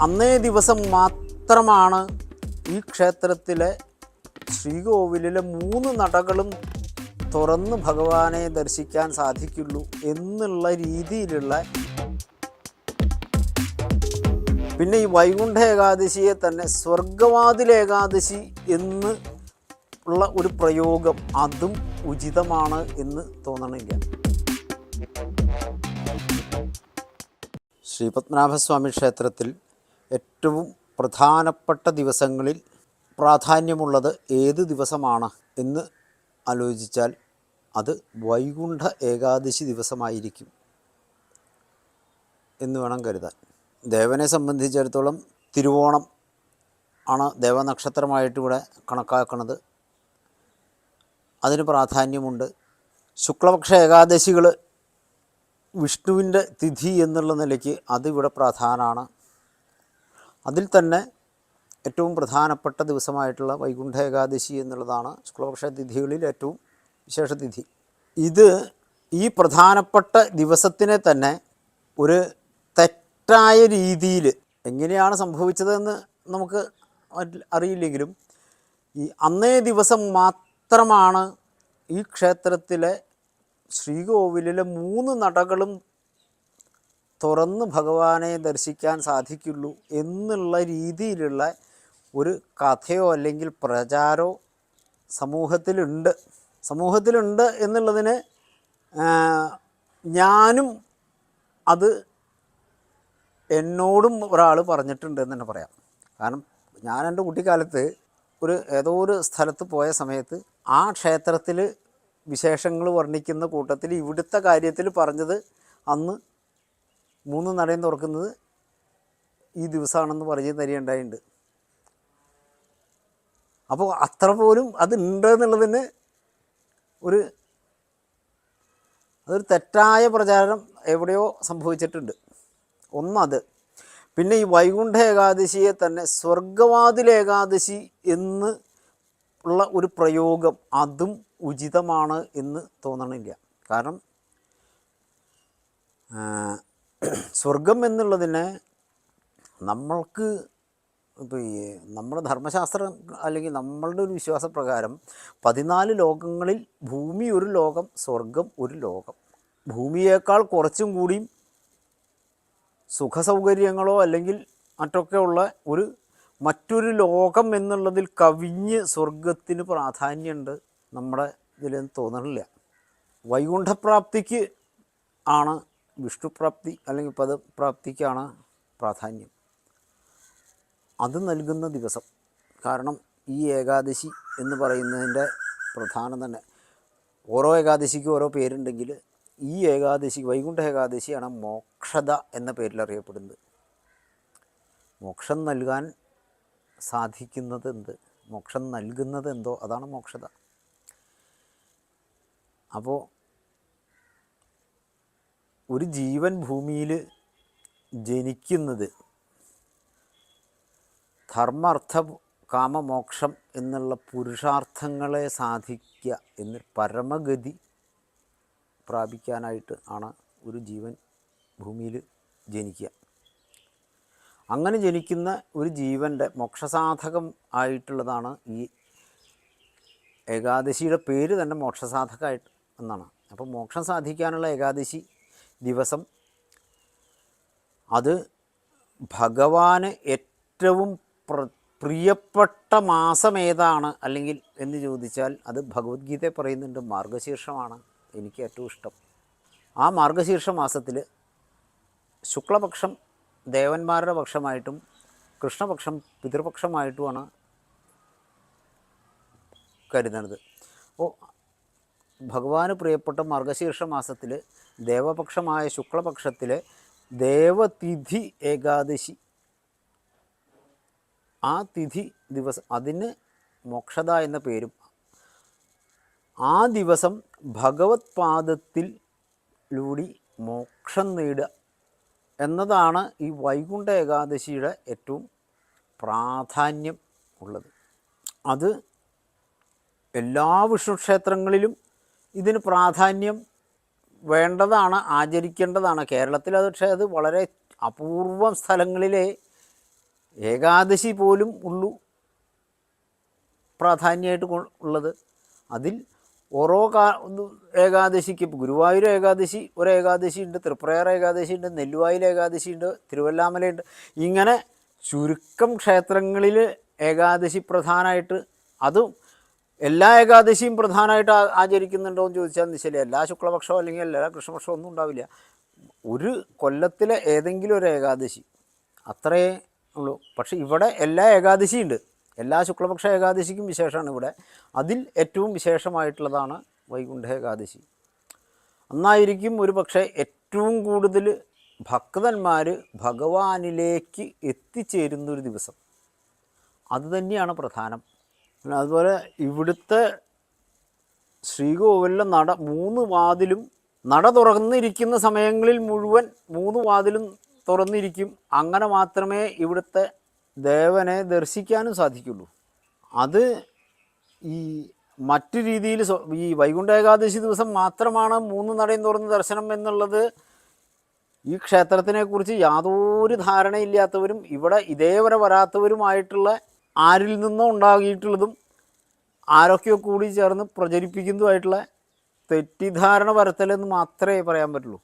അന്നേ ദിവസം മാത്രമാണ് ഈ ക്ഷേത്രത്തിലെ ശ്രീകോവിലിലെ 3 നടകളും തുറന്ന് ഭഗവാനെ ദർശിക്കാൻ സാധിക്കുള്ളൂ എന്നുള്ള രീതിയിലുള്ള, പിന്നെ ഈ വൈകുണ്ഠ ഏകാദശിയെ തന്നെ സ്വർഗവാതിൽ ഏകാദശി എന്ന് ഉള്ള ഒരു പ്രയോഗം അതും ഉചിതമാണ് എന്ന് തോന്നണില്ല. ശ്രീപത്മനാഭസ്വാമി ക്ഷേത്രത്തിൽ ഏറ്റവും പ്രധാനപ്പെട്ട ദിവസങ്ങളിൽ പ്രാധാന്യമുള്ളത് ഏത് ദിവസമാണ് എന്ന് ആലോചിച്ചാൽ അത് വൈകുണ്ഠ ഏകാദശി ദിവസമായിരിക്കും എന്ന് വേണം കരുതാൻ. ദേവനെ സംബന്ധിച്ചിടത്തോളം തിരുവോണം ആണ് ദേവനക്ഷത്രമായിട്ട് ഇവിടെ കണക്കാക്കുന്നത്. അതിന് പ്രാധാന്യമുണ്ട്. ശുക്ലപക്ഷ ഏകാദശികൾ വിഷ്ണുവിൻ്റെ തിഥി എന്നുള്ള നിലയ്ക്ക് അതിവിടെ പ്രധാനമാണ്. അതിൽ തന്നെ ഏറ്റവും പ്രധാനപ്പെട്ട ദിവസമായിട്ടുള്ള വൈകുണ്ഠ ഏകാദശി എന്നുള്ളതാണ് ശുക്ലപക്ഷ തിഥികളിൽ ഏറ്റവും വിശേഷ തിഥി. ഇത് ഈ പ്രധാനപ്പെട്ട ദിവസത്തിനെ തന്നെ ഒരു തെറ്റായ രീതിയിൽ എങ്ങനെയാണ് സംഭവിച്ചതെന്ന് നമുക്ക് അറിയില്ലെങ്കിലും ഈ അന്നേ ദിവസം മാത്രമാണ് ഈ ക്ഷേത്രത്തിലെ ശ്രീകോവിലിലെ 3 നടകളും തുറന്ന് ഭഗവാനെ ദർശിക്കാൻ സാധിക്കുള്ളൂ എന്നുള്ള രീതിയിലുള്ള ഒരു കഥയോ അല്ലെങ്കിൽ പ്രചാരമോ സമൂഹത്തിലുണ്ട് എന്നുള്ളതിന് ഞാനും അത് എന്നോടും ഒരാൾ പറഞ്ഞിട്ടുണ്ട് എന്ന് തന്നെ പറയാം. കാരണം ഞാൻ എൻ്റെ കുട്ടിക്കാലത്ത് ഏതോ ഒരു സ്ഥലത്ത് പോയ സമയത്ത് ആ ക്ഷേത്രത്തിൽ വിശേഷങ്ങൾ വർണ്ണിക്കുന്ന കൂട്ടത്തിൽ ഇവിടുത്തെ കാര്യത്തിൽ പറഞ്ഞത് അന്ന് 3 നടയും തുറക്കുന്നത് ഈ ദിവസമാണെന്ന് പറഞ്ഞ് തരികയുണ്ടായിട്ടുണ്ട്. അപ്പോൾ അത്ര പോലും അതുണ്ട് എന്നുള്ളതിന് അതൊരു തെറ്റായ പ്രചാരണം എവിടെയോ സംഭവിച്ചിട്ടുണ്ട്. ഒന്നത്. പിന്നെ ഈ വൈകുണ്ഠ ഏകാദശിയെ തന്നെ സ്വർഗവാതിൽ ഏകാദശി എന്ന് ഉള്ള ഒരു പ്രയോഗം അതും ഉചിതമാണ് എന്ന് തോന്നണില്ല. കാരണം സ്വർഗം എന്നുള്ളതിനെ നമ്മൾക്ക് ഇപ്പോൾ നമ്മുടെ ധർമ്മശാസ്ത്രം അല്ലെങ്കിൽ നമ്മളുടെ ഒരു വിശ്വാസപ്രകാരം 14 ലോകങ്ങളിൽ ഭൂമി ഒരു ലോകം, സ്വർഗം ഒരു ലോകം. ഭൂമിയേക്കാൾ കുറച്ചും കൂടിയും സുഖസൗകര്യങ്ങളോ അല്ലെങ്കിൽ മറ്റൊക്കെയുള്ള മറ്റൊരു ലോകം എന്നുള്ളതിൽ കവിഞ്ഞ് സ്വർഗത്തിന് പ്രാധാന്യമുണ്ട് നമ്മുടെ ഇതിൽ തോന്നണില്ല. വൈകുണ്ഠപ്രാപ്തിക്ക് ആണ് വിഷ്ണുപ്രാപ്തി അല്ലെങ്കിൽ പദപ്രാപ്തിക്കാണ് പ്രാധാന്യം. അത് നൽകുന്ന ദിവസം. കാരണം ഈ ഏകാദശി എന്ന് പറയുന്നതിൻ്റെ പ്രധാനം തന്നെ, ഓരോ ഏകാദശിക്കും ഓരോ പേരുണ്ടെങ്കിൽ ഈ ഏകാദശി വൈകുണ്ഠ ഏകാദശിയാണ് മോക്ഷദ എന്ന പേരിൽ അറിയപ്പെടുന്നത്. മോക്ഷം നൽകാൻ സാധിക്കുന്നത് മോക്ഷം നൽകുന്നത് എന്തോ അതാണ് മോക്ഷത. അപ്പോൾ ഒരു ജീവൻ ഭൂമിയിൽ ജനിക്കുന്നത് ധർമ്മർത്ഥ കാമമോക്ഷം എന്നുള്ള പുരുഷാർത്ഥങ്ങളെ സാധിക്കുക എന്ന് പരമഗതി പ്രാപിക്കാനായിട്ട് ആണ് ഒരു ജീവൻ ഭൂമിയിൽ ജനിക്കുക. അങ്ങനെ ജനിക്കുന്ന ഒരു ജീവൻ്റെ മോക്ഷസാധകം ആയിട്ടുള്ളതാണ് ഈ ഏകാദശിയുടെ പേര് തന്നെ മോക്ഷസാധകമായിട്ട് എന്നാണ്. അപ്പോൾ മോക്ഷം സാധിക്കാനുള്ള ഏകാദശി ദിവസം അത് ഭഗവാന് ഏറ്റവും പ്രിയപ്പെട്ട മാസം ഏതാണ് അല്ലെങ്കിൽ എന്ന് ചോദിച്ചാൽ അത് ഭഗവത്ഗീത പറയുന്നുണ്ട് മാർഗശീർഷമാണ് എനിക്ക് ഏറ്റവും ഇഷ്ടം. ആ മാർഗശീർഷ മാസത്തിൽ ശുക്ലപക്ഷം ദേവന്മാരുടെ പക്ഷമായിട്ടും കൃഷ്ണപക്ഷം പിതൃപക്ഷമായിട്ടുമാണ് കരുതുന്നത്. അപ്പോൾ ഭഗവാന് പ്രിയപ്പെട്ട മാർഗശീർഷ മാസത്തിൽ ദേവപക്ഷമായ ശുക്ലപക്ഷത്തിലെ ദേവതിഥി ഏകാദശി, ആ തിഥി ദിവസം അതിന് മോക്ഷദ എന്ന പേരും. ആ ദിവസം ഭഗവത് പാദത്തിലൂടെ മോക്ഷം നേടുക എന്നതാണ് ഈ വൈകുണ്ഠ ഏകാദശിയുടെ ഏറ്റവും പ്രാധാന്യം ഉള്ളത്. അത് എല്ലാ വിഷ്ണു ക്ഷേത്രങ്ങളിലും ഇതിന് പ്രാധാന്യം വേണ്ടതാണ്, ആചരിക്കേണ്ടതാണ്. കേരളത്തിൽ പക്ഷേ അത് വളരെ അപൂർവം സ്ഥലങ്ങളിലേ ഏകാദശി പോലും ഉള്ളൂ പ്രാധാന്യമായിട്ട് ഉള്ളത്. അതിൽ ഓരോ ഏകാദശിക്ക് ഇപ്പോൾ ഗുരുവായൂർ ഏകാദശി ഒരു ഏകാദശി ഉണ്ട്, തൃപ്രയാർ ഏകാദശി ഉണ്ട്, നെല്ലുവായിൽ ഏകാദശി ഉണ്ട്, തിരുവല്ലാമലയുണ്ട്. ഇങ്ങനെ ചുരുക്കം ക്ഷേത്രങ്ങളിൽ ഏകാദശി പ്രധാനമായിട്ട്, അതും എല്ലാ ഏകാദശിയും പ്രധാനമായിട്ട് ആചരിക്കുന്നുണ്ടോ എന്ന് ചോദിച്ചാൽ നിശ്ചയം എല്ലാ ശുക്ലപക്ഷമോ അല്ലെങ്കിൽ എല്ലാ കൃഷ്ണപക്ഷമോ ഒന്നും ഉണ്ടാവില്ല. ഒരു കൊല്ലത്തിലെ ഏതെങ്കിലും ഒരു ഏകാദശി അത്രയേ ഉള്ളൂ. പക്ഷേ ഇവിടെ എല്ലാ ഏകാദശിയും ഉണ്ട്, എല്ലാ ശുക്ലപക്ഷ ഏകാദശിക്കും വിശേഷമാണ് ഇവിടെ. അതിൽ ഏറ്റവും വിശേഷമായിട്ടുള്ളതാണ് വൈകുണ്ഠ ഏകാദശി. അന്നായിരിക്കും ഒരു പക്ഷേ ഏറ്റവും കൂടുതൽ ഭക്തന്മാർ ഭഗവാനിലേക്ക് എത്തിച്ചേരുന്നൊരു ദിവസം. അതുതന്നെയാണ് പ്രധാനം. അതുപോലെ ഇവിടുത്തെ ശ്രീകോവിലിലെ മൂന്ന് വാതിലും നട തുറന്നിരിക്കുന്ന സമയങ്ങളിൽ മുഴുവൻ 3 വാതിലും തുറന്നിരിക്കും. അങ്ങനെ മാത്രമേ ഇവിടുത്തെ ദേവനെ ദർശിക്കാനും സാധിക്കുള്ളൂ. അത് ഈ മറ്റു രീതിയിൽ ഈ വൈകുണ്ഠ ഏകാദശി ദിവസം മാത്രമാണ് 3 നടയും തുറന്ന് ദർശനം എന്നുള്ളത് ഈ ക്ഷേത്രത്തിനെക്കുറിച്ച് യാതൊരു ധാരണയില്ലാത്തവരും ഇവിടെ ഇതേവരെ വരാത്തവരുമായിട്ടുള്ള ആരിൽ നിന്നോ ഉണ്ടാകിയിട്ടുള്ളതും ആരൊക്കെയോ കൂടി ചേർന്ന് പ്രചരിപ്പിക്കുന്നതുമായിട്ടുള്ള തെറ്റിദ്ധാരണ വരുത്തലെന്ന് മാത്രമേ പറയാൻ പറ്റുള്ളൂ.